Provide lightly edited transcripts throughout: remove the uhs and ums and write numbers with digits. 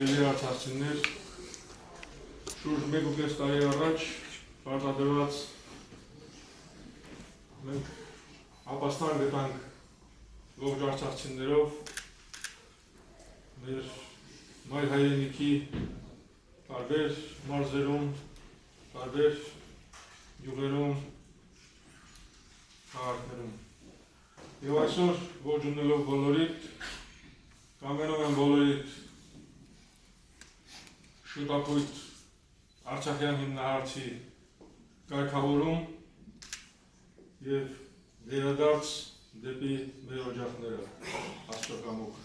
Արցախցիներ շուրջ 1.5 տարի առաջ պարտադրված մենք ապաստան գտանք ողջ արցախցիներով մեր մայր հայրենիքի տարբեր մարզերում, տարբեր գյուղերում, քաղաքներում։ Եվ այսօր ողջ ունելով բոլորիդ, կամենում եմ բոլորիդ շուտապույտ Արցախյան հիմնահարցի կարգավորում և վերադարձ դեպի մեր օջախները, Աստծո կամոք։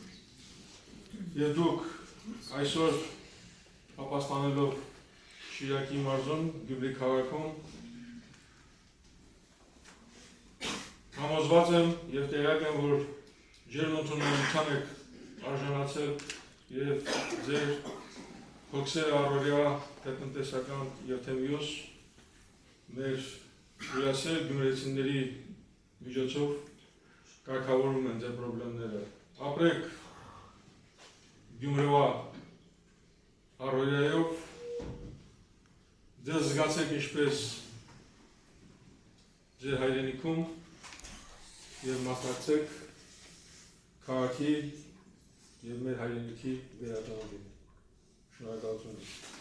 Եվ դուք այսօր ապաստանելով Շիրակի մարզում, Գյումրի քաղաքում, համոզված եմ և տեղյակ եմ, որ ջերմ ընդունելության եք արժանացել և ձեր հոգսերը առօրյա թե տնտեսական և թե մյուս մեր հյուրասեր գյումրեցիների միջոցով կարգավորում են ձեր պրոբլեմները։ Ապրեք Գյումրիվա առօրյայով, ձեզ զգացեք ինչպես ձեր հայրենիքում և մասնակցեք քաղաքի և մեր հայրենիքի վերածննդին։ Շնորհակալություն։